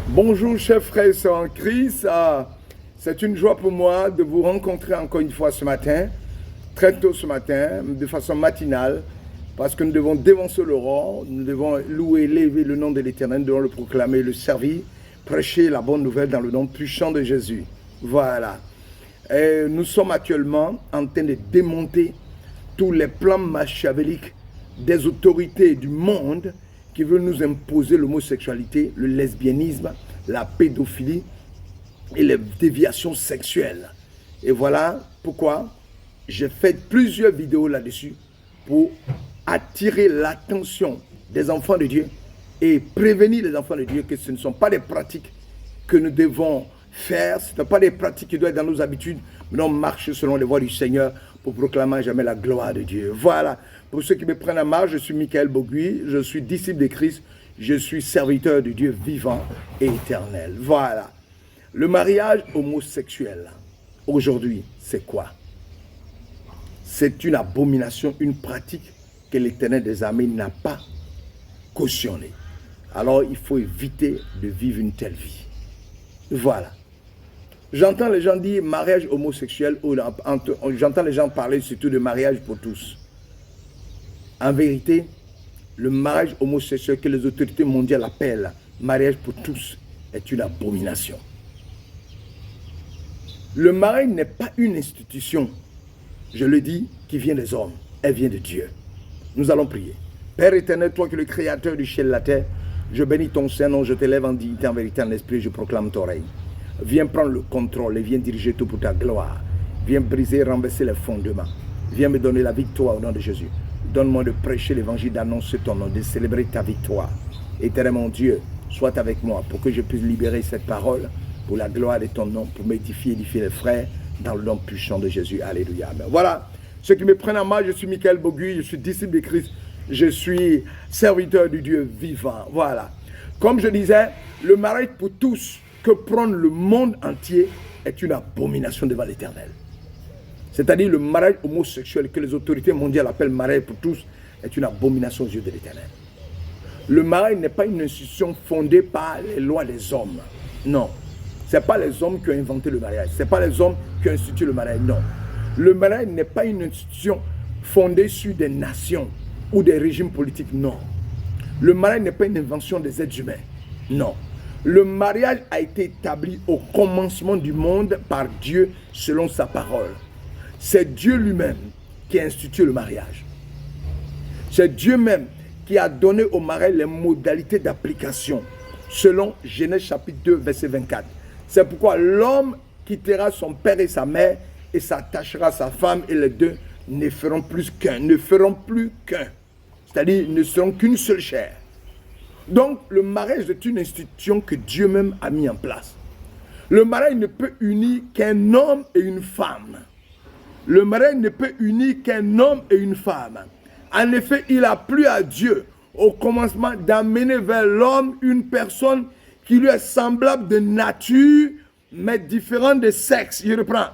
Bonjour chers frères et sœurs en Christ, c'est une joie pour moi de vous rencontrer encore une fois ce matin, très tôt ce matin, de façon matinale, parce que nous devons dévancer l'aurore, nous devons louer, élever le nom de l'Éternel, nous devons le proclamer, le servir, prêcher la bonne nouvelle dans le nom puissant de Jésus. Voilà. Et nous sommes actuellement en train de démonter tous les plans machiavéliques des autorités du monde qui veulent nous imposer l'homosexualité, le lesbianisme, la pédophilie et les déviations sexuelles. Et voilà pourquoi j'ai fait plusieurs vidéos là-dessus pour attirer l'attention des enfants de Dieu et prévenir les enfants de Dieu que ce ne sont pas des pratiques que nous devons faire, ce ne sont pas des pratiques qui doivent être dans nos habitudes, mais non marcher selon les voies du Seigneur pour proclamer jamais la gloire de Dieu. Voilà. Pour ceux qui me prennent à marge, je suis Michael Bogui, je suis disciple de Christ, je suis serviteur de Dieu vivant et éternel. Voilà. Le mariage homosexuel, aujourd'hui, c'est quoi? C'est une abomination, une pratique que l'Éternel des armées n'a pas cautionnée. Alors, il faut éviter de vivre une telle vie. Voilà. J'entends les gens dire mariage homosexuel, ou j'entends les gens parler surtout de mariage pour tous. En vérité, le mariage homosexuel que les autorités mondiales appellent mariage pour tous est une abomination. Le mariage n'est pas une institution, je le dis, qui vient des hommes, elle vient de Dieu. Nous allons prier. Père éternel, toi qui es le créateur du ciel et de la terre, je bénis ton Saint-Nom, je t'élève en dignité, en vérité, en esprit, je proclame ton règne. Viens prendre le contrôle et viens diriger tout pour ta gloire. Viens briser et renverser les fondements. Viens me donner la victoire au nom de Jésus. Donne-moi de prêcher l'évangile, d'annoncer ton nom, de célébrer ta victoire. Éternel mon Dieu, sois avec moi pour que je puisse libérer cette parole pour la gloire de ton nom, pour m'édifier, édifier les frères dans le nom puissant de Jésus. Alléluia. Amen. Voilà. Ceux qui me prennent en main, je suis Michael Bogui, je suis disciple de Christ, je suis serviteur du Dieu vivant. Voilà. Comme je disais, le mariage pour tous que prendre le monde entier est une abomination devant l'Éternel. C'est-à-dire le mariage homosexuel que les autorités mondiales appellent mariage pour tous est une abomination aux yeux de l'Éternel. Le mariage n'est pas une institution fondée par les lois des hommes. Non. Ce n'est pas les hommes qui ont inventé le mariage. Ce n'est pas les hommes qui ont institué le mariage. Non. Le mariage n'est pas une institution fondée sur des nations ou des régimes politiques. Non. Le mariage n'est pas une invention des êtres humains. Non. Le mariage a été établi au commencement du monde par Dieu selon sa parole. C'est Dieu lui-même qui a institué le mariage. C'est Dieu même qui a donné au mariage les modalités d'application selon Genèse chapitre 2 verset 24. C'est pourquoi l'homme quittera son père et sa mère et s'attachera à sa femme et les deux ne feront plus qu'un. Ne feront plus qu'un. C'est-à-dire ne seront qu'une seule chair. Donc le mariage est une institution que Dieu même a mis en place. Le mariage ne peut unir qu'un homme et une femme. Le mariage ne peut unir qu'un homme et une femme. En effet, il a plu à Dieu au commencement d'amener vers l'homme une personne qui lui est semblable de nature, mais différente de sexe. Je reprends.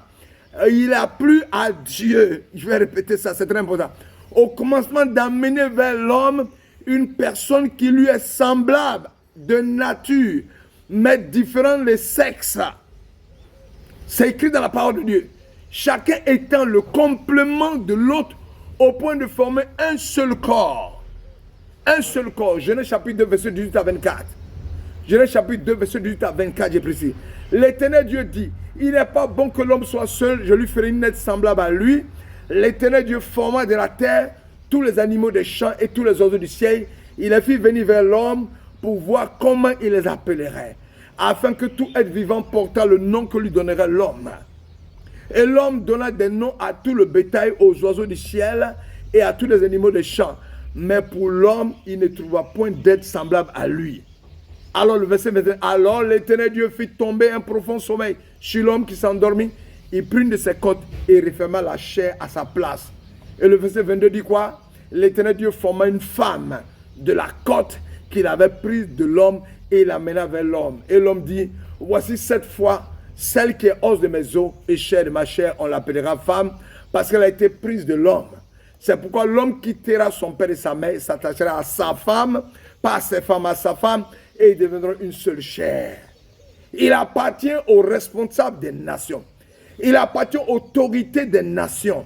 Il a plu à Dieu. Je vais répéter ça, c'est très important. Au commencement d'amener vers l'homme une personne qui lui est semblable de nature, mais différente de sexe. C'est écrit dans la parole de Dieu. Chacun étant le complément de l'autre au point de former un seul corps. Un seul corps. Genèse chapitre 2, verset 18 à 24. Genèse chapitre 2, verset 18 à 24, j'ai précisé. L'Éternel Dieu dit, il n'est pas bon que l'homme soit seul, je lui ferai une aide semblable à lui. L'Éternel Dieu forma de la terre tous les animaux des champs et tous les oiseaux du ciel. Il les fit venir vers l'homme pour voir comment il les appellerait, afin que tout être vivant portât le nom que lui donnerait l'homme. Et l'homme donna des noms à tout le bétail, aux oiseaux du ciel et à tous les animaux des champs. Mais pour l'homme, il ne trouva point d'être semblable à lui. Alors le verset 21, alors l'Éternel Dieu fit tomber un profond sommeil sur l'homme qui s'endormit. Il prit une de ses côtes et referma la chair à sa place. Et le verset 22 dit quoi? L'Éternel Dieu forma une femme de la côte qu'il avait prise de l'homme et l'amena vers l'homme. Et l'homme dit, voici cette fois, celle qui est os de mes os et chair de ma chair, on l'appellera femme, parce qu'elle a été prise de l'homme. C'est pourquoi l'homme quittera son père et sa mère, s'attachera à sa femme, pas à ses femmes, à sa femme, et ils deviendront une seule chair. Il appartient aux responsables des nations. Il appartient aux autorités des nations,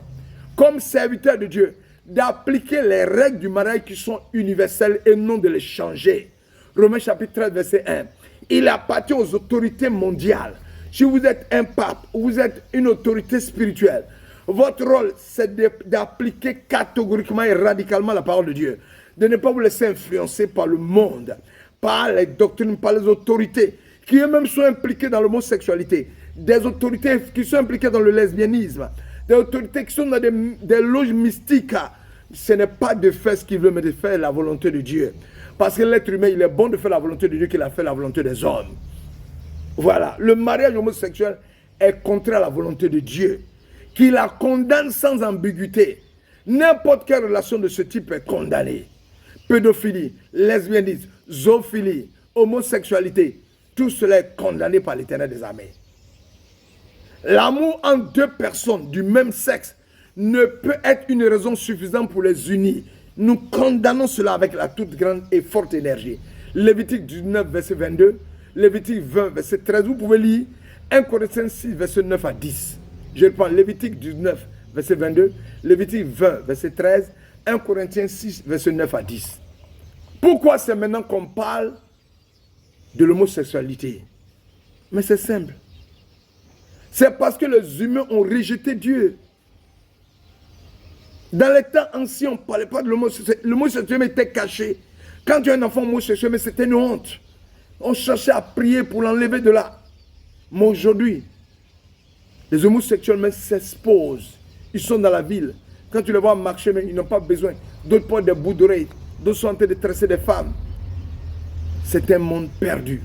comme serviteurs de Dieu, d'appliquer les règles du mariage qui sont universelles et non de les changer. Romains chapitre 13, verset 1. Il appartient aux autorités mondiales. Si vous êtes un pape ou vous êtes une autorité spirituelle, votre rôle, c'est d'appliquer catégoriquement et radicalement la parole de Dieu. De ne pas vous laisser influencer par le monde, par les doctrines, par les autorités, qui eux-mêmes sont impliquées dans l'homosexualité, des autorités qui sont impliquées dans le lesbianisme, des autorités qui sont dans des loges mystiques. Ce n'est pas de faire ce qu'ils veulent, mais de faire la volonté de Dieu. Parce que l'être humain, il est bon de faire la volonté de Dieu qu'il a fait la volonté des hommes. Voilà, le mariage homosexuel est contraire à la volonté de Dieu, qui la condamne sans ambiguïté. N'importe quelle relation de ce type est condamnée. Pédophilie, lesbianisme, zoophilie, homosexualité, tout cela est condamné par l'Éternel des armées. L'amour entre deux personnes du même sexe ne peut être une raison suffisante pour les unir. Nous condamnons cela avec la toute grande et forte énergie. Lévitique 19, verset 22, Lévitique 20, verset 13. Vous pouvez lire 1 Corinthiens 6, verset 9 à 10. Je reprends Lévitique 19, verset 22, Lévitique 20, verset 13, 1 Corinthiens 6, verset 9 à 10. Pourquoi c'est maintenant qu'on parle de l'homosexualité? Mais c'est simple. C'est parce que les humains ont rejeté Dieu. Dans les temps anciens, on ne parlait pas de l'homosexualité. L'homosexualité était caché. Quand tu as un enfant homosexuel, mais c'était une honte. On cherchait à prier pour l'enlever de là. Mais aujourd'hui, les homosexuels s'exposent. Ils sont dans la ville. Quand tu les vois marcher, mais ils n'ont pas besoin. D'autres portent des bouts d'oreilles. D'autres sont en train de tresser des femmes. C'est un monde perdu.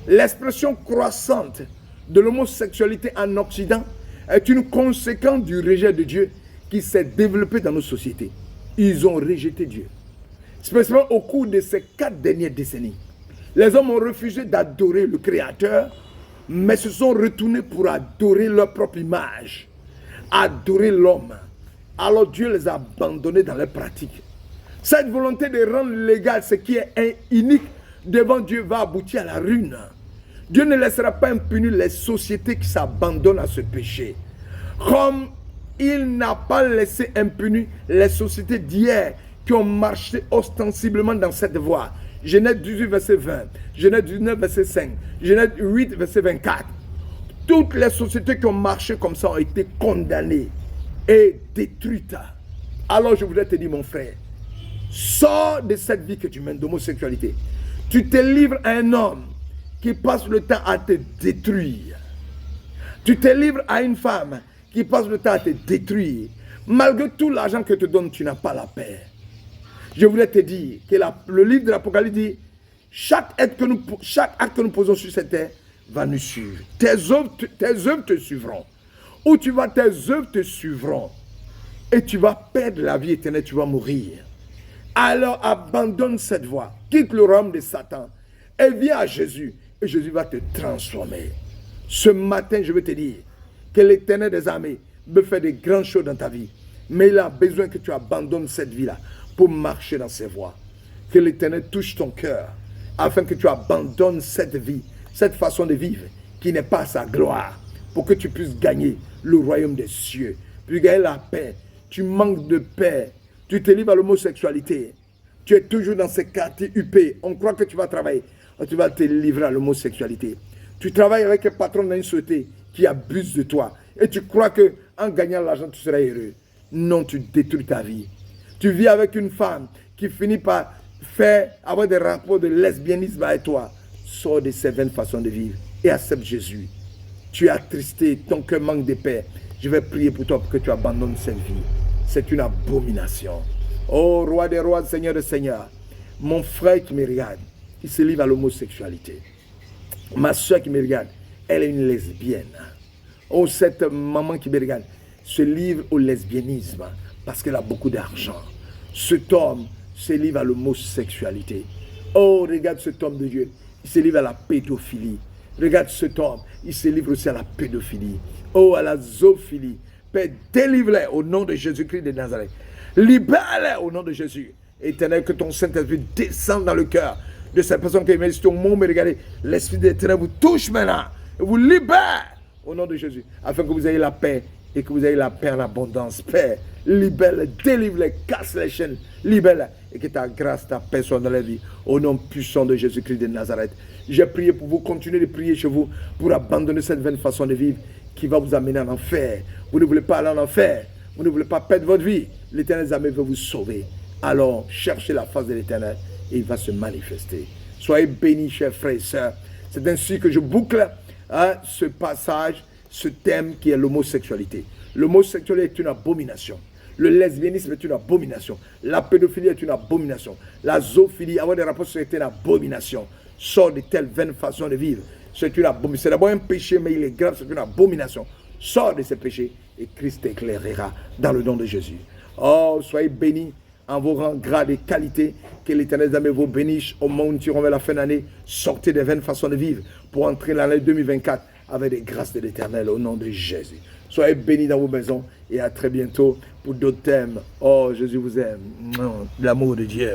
L'expression croissante de l'homosexualité en Occident est une conséquence du rejet de Dieu qui s'est développé dans nos sociétés. Ils ont rejeté Dieu. Spécialement au cours de ces 4 dernières décennies. Les hommes ont refusé d'adorer le Créateur, mais se sont retournés pour adorer leur propre image, adorer l'homme. Alors Dieu les a abandonnés dans leurs pratiques. Cette volonté de rendre légal ce qui est unique devant Dieu va aboutir à la ruine. Dieu ne laissera pas impuni les sociétés qui s'abandonnent à ce péché. Comme il n'a pas laissé impuni les sociétés d'hier qui ont marché ostensiblement dans cette voie. Genèse 18, verset 20, Genèse 19, verset 5, Genèse 8, verset 24. Toutes les sociétés qui ont marché comme ça ont été condamnées et détruites. Alors je voudrais te dire, mon frère, sors de cette vie que tu mènes d'homosexualité. Tu te livres à un homme qui passe le temps à te détruire. Tu te livres à une femme qui passe le temps à te détruire. Malgré tout l'argent que te donne, tu n'as pas la paix. Je voulais te dire que le livre de l'Apocalypse dit, chaque acte que nous posons sur cette terre va nous suivre. Tes œuvres te suivront. Où tu vas, tes œuvres te suivront. Et tu vas perdre la vie éternelle, tu vas mourir. Alors abandonne cette voie, quitte le royaume de Satan et viens à Jésus. Et Jésus va te transformer. Ce matin, je veux te dire que l'Éternel des armées veut faire de grandes choses dans ta vie. Mais il a besoin que tu abandonnes cette vie-là pour marcher dans ses voies. Que l'Éternel touche ton cœur afin que tu abandonnes cette vie, cette façon de vivre qui n'est pas sa gloire, pour que tu puisses gagner le royaume des cieux, puis gagner la paix. Tu manques de paix, tu te livres à l'homosexualité, tu es toujours dans ces quartiers huppés, on croit que tu vas travailler, tu vas te livrer à l'homosexualité. Tu travailles avec un patron dans une société qui abuse de toi, et tu crois qu'en gagnant l'argent, tu seras heureux. Non, tu détruis ta vie. Tu vis avec une femme qui finit par avoir des rapports de lesbianisme avec toi. Sors de ces vaines façons de vivre et accepte Jésus. Tu es attristé, ton cœur manque de paix. Je vais prier pour toi pour que tu abandonnes cette vie. C'est une abomination. Oh, roi des rois, seigneur des seigneurs, mon frère qui me regarde, qui se livre à l'homosexualité. Ma soeur qui me regarde, elle est une lesbienne. Oh, cette maman qui me regarde se livre au lesbianisme parce qu'elle a beaucoup d'argent. Cet homme se livre à l'homosexualité. Oh, regarde cet homme de Dieu, il se livre à la pédophilie. Regarde cet homme, il se livre aussi à la pédophilie. Oh, à la zoophilie. Père, délivre-les au nom de Jésus-Christ de Nazareth. Libère-les au nom de Jésus. Éternel, que ton Saint-Esprit descende dans le cœur de cette personne qui est mise sur mon monde. Mais regardez, l'Esprit d'Éternel vous touche maintenant. Et vous libère au nom de Jésus. Afin que vous ayez la paix et que vous ayez la paix en abondance. Père, libère-les, délivre-les, casse les chaînes, libère-les. Et que ta grâce, ta paix soit dans la vie. Au nom puissant de Jésus-Christ de Nazareth. J'ai prié pour vous, continuez de prier chez vous pour abandonner cette vaine façon de vivre qui va vous amener en enfer. Vous ne voulez pas aller en enfer. Vous ne voulez pas perdre votre vie. L'Éternel jamais veut vous sauver. Alors, cherchez la face de l'Éternel et il va se manifester. Soyez bénis, chers frères et sœurs. C'est ainsi que je boucle ce passage, ce thème qui est l'homosexualité. L'homosexualité est une abomination. Le lesbianisme est une abomination. La pédophilie est une abomination. La zoophilie, avoir des rapports sexuels est une abomination. Sors de telle vaine façon de vivre. C'est une abomination. C'est d'abord un péché, mais il est grave, c'est une abomination. Sors de ces péchés et Christ t'éclairera dans le nom de Jésus. Oh, soyez bénis en vos rangs, grades et qualités. Que l'Éternel des armées vous bénisse au moment où nous tirons vers la fin d'année. Sortez des vaines façons de vivre pour entrer dans l'année 2024 avec des grâces de l'Éternel au nom de Jésus. Soyez bénis dans vos maisons et à très bientôt pour d'autres thèmes. Oh, Jésus vous aime. L'amour de Dieu.